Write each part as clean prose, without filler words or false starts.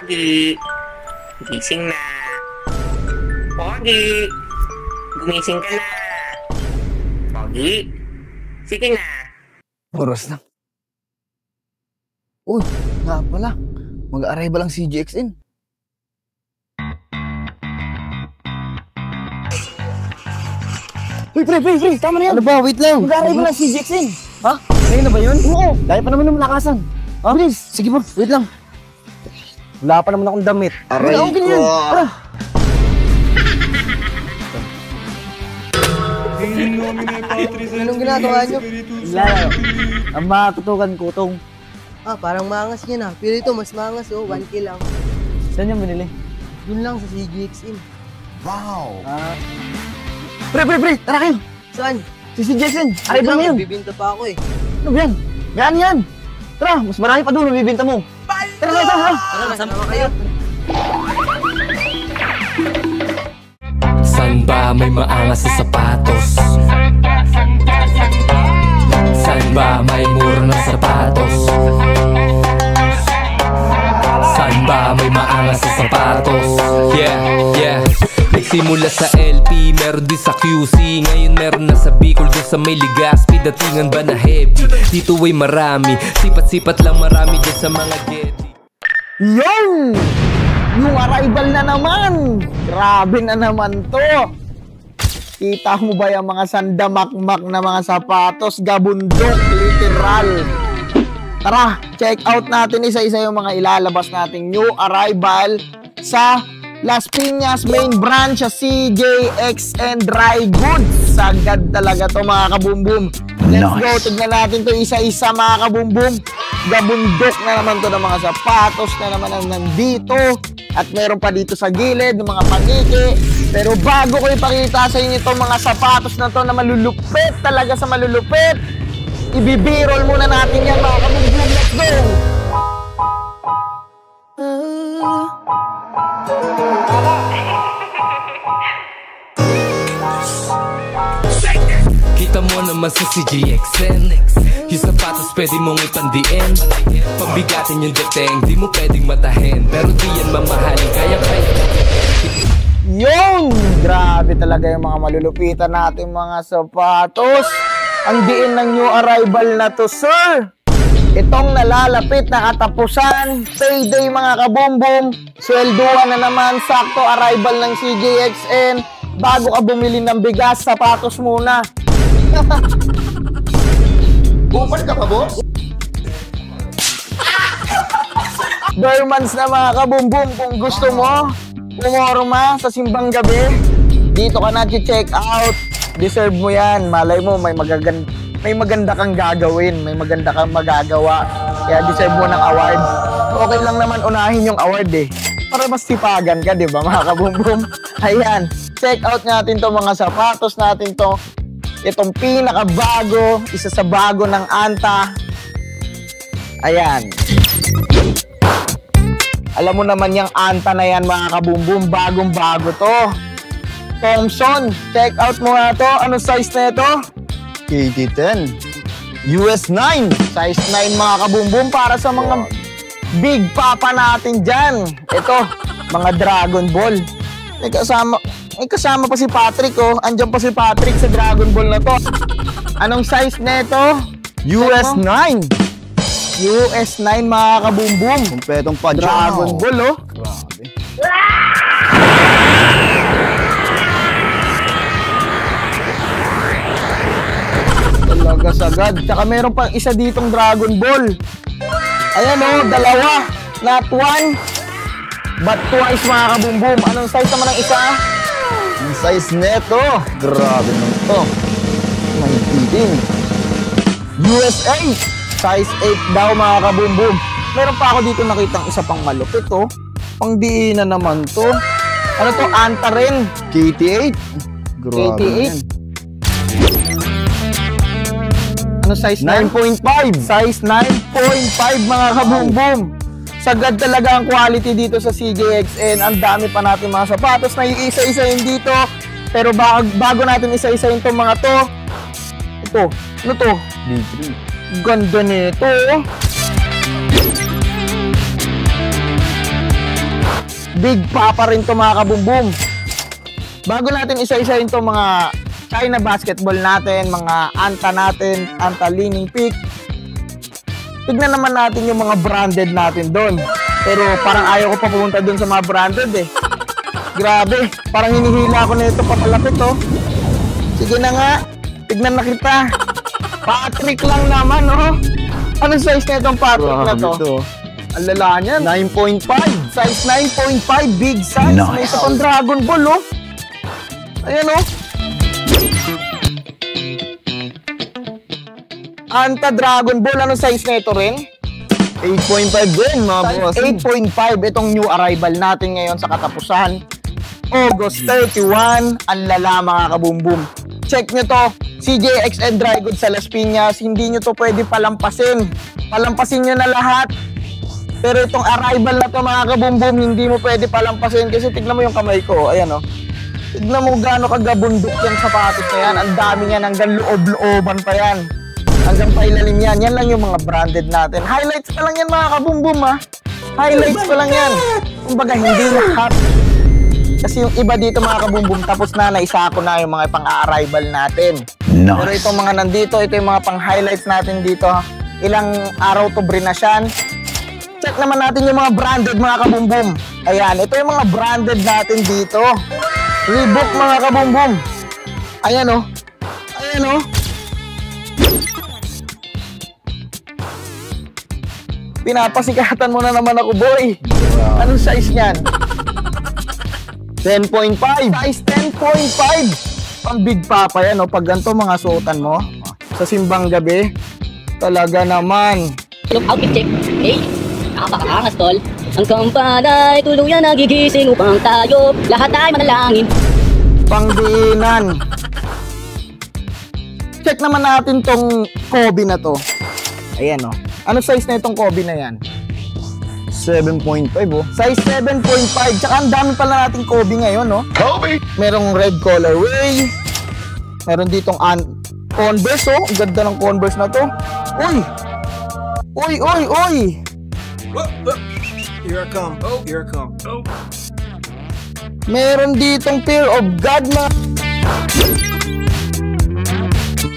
Pogi, gising na. Pogi, gumising ka na. Pogi, sige na. Oras na. Uy, nga pala. Mag-arrival lang si GXN. Uy, pre, tama na yan. Ano ba? Wait lang. Mag-arrival lang si GXN. Ha? Ngayon na ba yun? Oo. Dahil pa naman ng malakasan. Ha? Bilis. Sige bro, wait lang. Wala pa naman akong damit. Aray ko. Tara. Anong ginagawa nyo? Lalo. Ang mga kutukan-kutong. Parang mangas yan Pero ito, mas mangas 1K lang. Saan yung binili? Yun lang sa CGXN. Wow! Pre! Tara kayo! Saan? Si GXN! Arrival lang yun! Bibinta pa ako Ano ba yan? Yan! Tara! Mas marami pa doon mabibinta mo! Tara! Tara, sama kayo! San ba may maangas sa sapatos? San ba may mura na sapatos? San ba may maangas sa sapatos? Yeah Nagsimula sa LP, meron din sa QC. Ngayon meron na sa Bicol, doon sa may Legazpi. Datingan ba na heavy? Dito ay marami, sipat-sipat lang marami dyan sa mga Getty. Yung arrival na naman! Grabe na naman to! Kita mo ba yung mga sandamakmak na mga sapatos? Gabundok, literal! Tara, check out natin isa-isa yung mga ilalabas nating new arrival sa Las Piñas main branch sa CJXN Dry Goods. Sagad talaga to mga kabumbum. Let's go, tignan natin to isa-isa mga kabumbum. Gabundok na naman to ng mga sapatos na naman ang nandito. At meron pa dito sa gilid ng mga paniki. Pero bago ko ipakita sa inyo itong mga sapatos na to na malulupit talaga sa malulupit, ibibirol muna natin yan mga kabumbum. Let's go! Kita mo naman sa CJXN, yung sapatos pwede mong ipandiin. Pabigatin yung deteng, di mo pwedeng matahin. Pero di yan mamahalin, kaya. Yung grabe talaga yung mga malulupitan natin mga sapatos. Ang diin ng new arrival na to, sir. Itong nalalapit na katapusan, payday mga kabumbum. Swelduan na naman, sakto arrival ng CJXN. Bago ka bumili ng bigas, sapatos muna. Bumalik ka pa, boss? Dormans na mga kabumbum, kung gusto mo pumorma sa simbang gabi, dito ka na check out. Deserve mo yan. Malay mo may maganda kang gagawin, may maganda kang magagawa, kaya deserve mo ng award. Okay lang naman unahin yung award para mas tipagan ka, di ba mga kabumbum? Ayan, check out natin to mga sapatos natin to. Itong pinakabago, isa sa bago ng Anta. Ayan. Alam mo naman yung Anta na yan mga kabumbum, bagong bago to. Thompson, check out mo nga to. Anong size na ito? KT10 US 9 Size 9 mga kabumbum para sa mga big papa natin dyan. Ito, mga Dragon Ball. May kasama pa si Patrick, oh. Andyan pa si Patrick sa Dragon Ball na to. Anong size na ito? US 9 US 9 mga kabumbum. Kumpletong pa Dragon Ball, oh. Grabe. Talaga sagad. Tsaka meron pang isa ditong Dragon Ball. Ayan o, dalawa. Not one, but twice mga kabumbum. Anong size naman ng isa? Yung size neto, grabe naman to. Mahigpitin. US 8. Size 8 daw mga kabumbum. Meron pa ako dito nakitang isa pang malupit, oh. Pangdiinan naman to. Ano to? Anta rin. KT8. Grabe KT8. Ano size 9.5. Size 9.5 mga kabumbum. Sagad talaga ang quality dito sa CJXN. Ang dami pa natin mga sapatos na iisa-isahin dito. Pero bago natin isa-isahin itong mga to, ito, ano to? D3. Ganda nito. Big Papa rin to mga kabumbum. Bago natin isa-isahin to mga China basketball natin, mga Anta natin, Anta Leaning Peak, tignan naman natin yung mga branded natin doon. Pero parang ayaw ko pa pumunta doon sa mga branded eh. Grabe, parang hinihila ko na ito papalapit oh. Sige na nga, tignan na kita. Patrick lang naman oh. Anong size na itong Patrick na to? Ang lala niyan. 9.5. Size 9.5, big size. Nice. May isa pang Dragon Ball oh. Ayan oh. Anta Dragon Ball, anong size na ito rin? 8.5 din, mga boss. 8.5, itong new arrival natin ngayon sa katapusan. August 31, ang lala mga kabumbum. Check nyo to, CJXN Dry Goods sa Las Piñas, hindi nyo to pwede palampasin. Palampasin nyo na lahat. Pero itong arrival na to mga kabumbum, hindi mo pwede palampasin kasi tignan mo yung kamay ko, ayan o. Tignan mo gaano kagabundok yung sapatos na yan, ang dami yan, hanggang loob-looban pa yan. Hanggang pailalim yan. Yan lang yung mga branded natin. Highlights pa lang yan mga kabumbum ha. Highlights pa lang yan. Kumbaga hindi lahat. Kasi yung iba dito mga kabumbum, tapos na naisako na yung mga pang-arrival natin. Nice. Pero itong mga nandito, ito yung mga pang-highlights natin dito. Ilang araw to brinasyan. Check naman natin yung mga branded mga kabumbum. Ayan, ito yung mga branded natin dito. Reebok mga kabumbum. Ayan o. Ayan o. Pinapasikatan mo na naman ako, boy. Anong size niyan? 10.5. Size 10.5. Pang Big Papa yan, no? Pag ganito mga suotan mo sa simbang gabi, talaga naman. Look outfit check. Hey, napakaangas tol. Ang kampanay tuluyan nagigising upang tayo lahat ay manalangin. Pangdiinan. Check naman natin tong Kobe na to. Ayan, no? Ano size na itong Kobe na yan? 7.5 oh. Size 7.5. Tsaka ang dami pala nating Kobe ngayon, no? Kobe! Merong red colorway. Meron ditong Converse, oh. Ang ganda ng Converse na to. Uy! Uy, uy, uy! Here I come. Oh, here I come. Oh. Meron ditong Fear of God na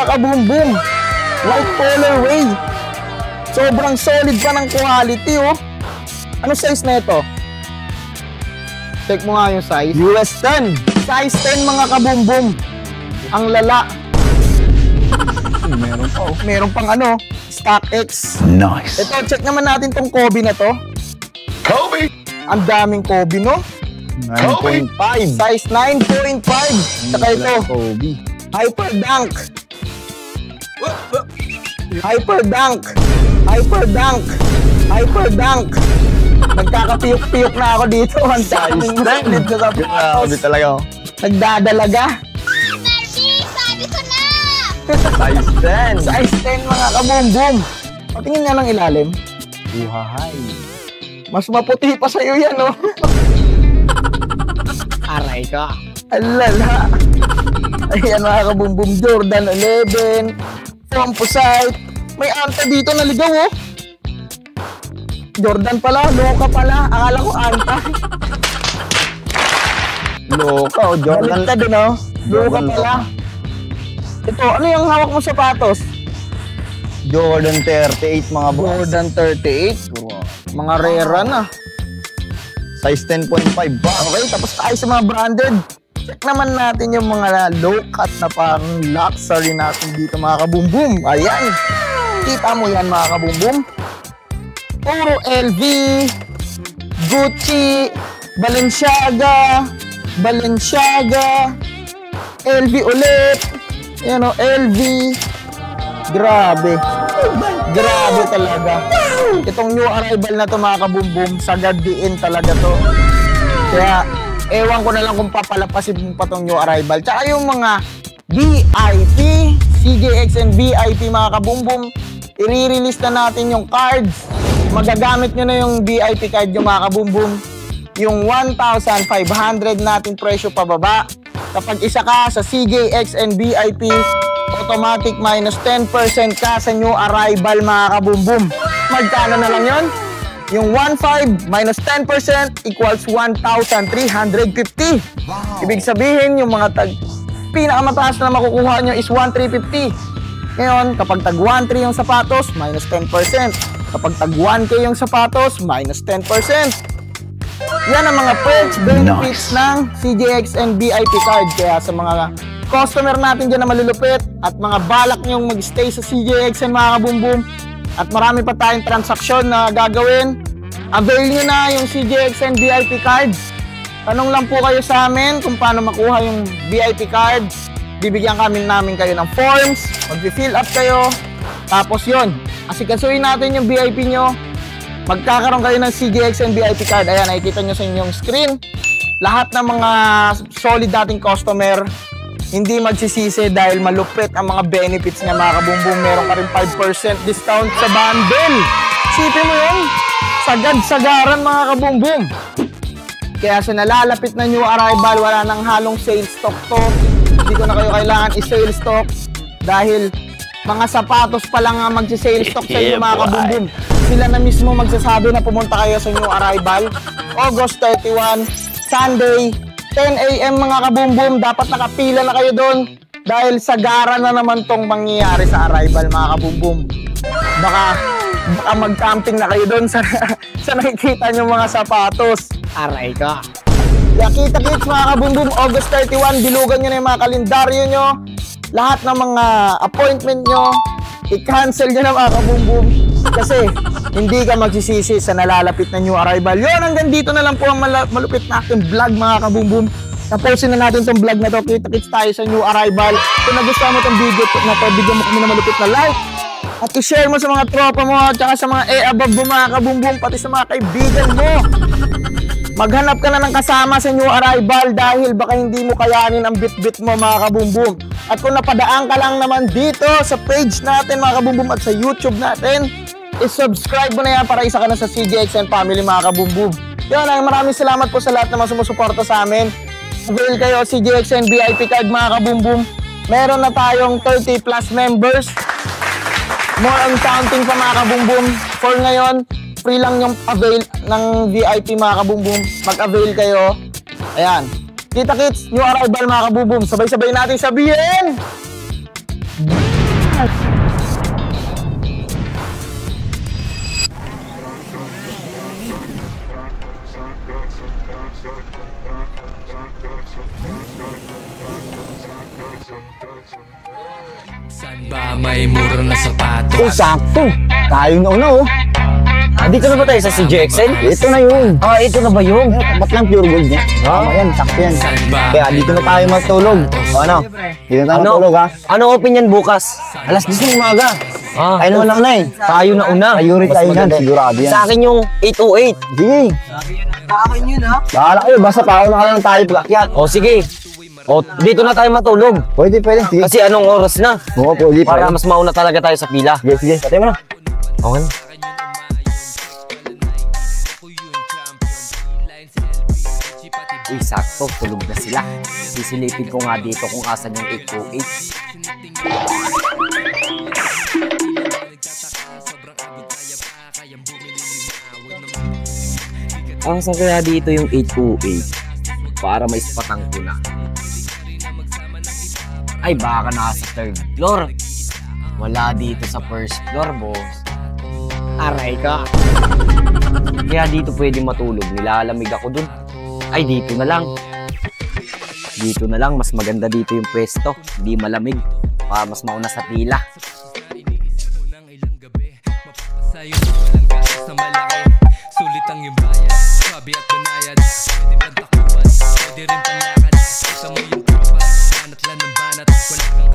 nakaboom-boom. White colorway. Sobrang solid pa ng quality, oh. Ano size na ito? Check mo nga yung size. US 10. Size 10 mga kabumbum. Ang lala. Meron pa oh. Meron pang ano, StockX. Nice. Ito, check naman natin tong Kobe na to. Kobe! Ang daming Kobe, no? 9.5. Size 9.5. Saka ito, Kobe. Hyper Dunk. Hyper Dunk. Hyper Dunk. Hyper Dunk. Nagkakapiyok-piyok na ako dito. Ang daming branded na Grabe sapatos. talaga oh. Nagdadalaga. Size 10. Size 10 mga kabumbum. Patingin nga ng ilalim. Uhahay. Mas maputi pa sa'yo yan, no? Aray ka. Alala. Ayan mga kabumbum. Jordan 11. Composite. May Anta dito naligaw, oh. Jordan pala, Loka pala. Akala ko Anta. Loka oh. Jordan. Baliktad din, oh. Loka Jordan pala. Ito, ano yung hawak mo sapatos? Jordan 38 mga boss. Jordan 38. Mga rare na. Size 10.5 ba? Okay, tapos tayo sa mga branded. Check naman natin yung mga low-cut na pang luxury natin dito mga kabumbum. Ayan. Kita mo yan mga kabumbum. Puro LV, Gucci, Balenciaga, LV ulit. Ayan o, LV. Grabe. Grabe talaga. Itong new arrival na to mga kabumbum, sagad diin talaga to. Kaya, ewan ko na lang kung papalapasin mo pa tong new arrival. Tsaka yung mga VIP, CJXN VIP mga kabumbum, i-release na natin yung cards. Magagamit nyo na yung VIP card yung mga kabumbum. Yung 1,500 nating presyo pababa. Kapag isa ka sa CJXN VIP, automatic minus 10% ka sa new arrival mga kabumbum. Magkano na lang yun? Yung 1.5 minus 10% equals 1,350. Ibig sabihin, yung mga pinakamataas na makukuha nyo is 1,350. Ngayon, kapag tag 1,3 yung sapatos, minus 10%. Kapag tag 1K yung sapatos, minus 10%. Yan ang mga perks, benefits ng CJX and VIP card. Kaya sa mga customer natin dyan na malulupit at mga balak nyong mag-stay sa CJX and mga kabumbum at marami pa tayong transaksyon na gagawin, avail nyo na yung CJX and VIP cards. Tanong lang po kayo sa amin kung paano makuha yung VIP cards. Bibigyan namin kayo ng forms, mag-fill up kayo, tapos yun, asikasuhin natin yung VIP nyo, magkakaroon kayo ng CJX and VIP card. Ayan, nakikita nyo sa inyong screen. Lahat ng mga solid dating customer, hindi magsisisi dahil malupit ang mga benefits niya mga kabumbum. Meron ka rin 5% discount sa bundle. Sipin mo yun, sagad-sagaran mga kabumbum. Kaya sa nalalapit na new arrival, wala nang halong sales stock to. Hindi ko na kayo kailangan i-sales stock dahil mga sapatos pa lang nga magsi-sales stock sa inyo mga kabumbum. Sila na mismo magsasabi na pumunta kayo sa new arrival. August 31, Sunday, 10 AM mga kabumbum. Dapat nakapila na kayo doon dahil sagara na naman tong mangyayari sa arrival mga kabumbum. Baka mag-camping na kayo doon sa nakikita nyo mga sapatos. Aray ka. Kaya kita-kits mga kabumbum, August 31, bilugan nyo na yung mga kalendaryo nyo. Lahat ng mga appointment nyo, i-cancel nyo na mga kabumbum. Kasi hindi ka magsisisi sa nalalapit na new arrival. Yun, hanggang dito na lang po ang malupit natin vlog mga kabumbum. Tapusin na natin tong vlog na to. Kita-kits tayo sa new arrival. Kung nagustuhan mo tong video na to, bigyan mo kami na malupit na like. At i-share mo sa mga tropa mo at saka sa mga above mo mga kabumbum, pati sa mga kaibigan mo. Maghanap ka na ng kasama sa new arrival dahil baka hindi mo kayanin ang bit-bit mo mga kabumbum. At kung napadaan ka lang naman dito sa page natin mga kabumbum at sa YouTube natin, i-subscribe mo na yan para isa ka na sa CJX and family mga kabumbum. Yun, maraming salamat po sa lahat na mga sumusuporta sa amin. Avail kayo CJX and VIP card mga kabumbum. Meron na tayong 30 plus members. More on counting pa mga kabumbum. For ngayon, free lang yung avail ng VIP mga kabumbum. Mag-avail kayo. Ayan. Kita-kits, new arrival mga kabumbum. Sabay-sabay natin sabihin. Saan ba may mura na sapatos? Oh, sakto. Tayo na una, oh. Dito na ba tayo sa CJXN? Ito na yun. Ah, ito na ba yun? Ba't lang pure gold niya? Tama yan, sakto yan. Saan ba? Kaya dito na tayo matulog. O ano? Dito na tayo matulog, ha? Ano opinion bukas? Alas 10 ng umaga. Ah, Ayun lang na eh. tayo na una. Ayuri Mas tayo yan, maganda. sigurado yan. Sa akin yung 808. Sige. Sa akin yun ha. Bahala kayo, basta pa ako lang tayo pagkakyat. O sige. O, dito na tayo matulog. Pwede, sige. Kasi anong oras na? Oo, pwede. Para mas mauna talaga tayo sa pila. Sige. Patay mo na. Okay na. Uy, sakto. Tulog na sila. Sisilipin ko nga dito kung asan yung 808. Asan kaya dito yung 808? Para may spatang ko na. Ay, baka nasa third floor. Wala dito sa first floor, boss. Aray ka. Kaya dito pwede matulog. Nilalamig ako dun. Ay, dito na lang. Dito na lang. Mas maganda dito yung pwesto. Hindi malamig. Para mas mauna sa pila. Sulit ang iyong bayad, sabi at banayad. Pwede pagtakuban, pwede rin panakad. Sa mo yung tropa, banat lang ng banat. Wala kang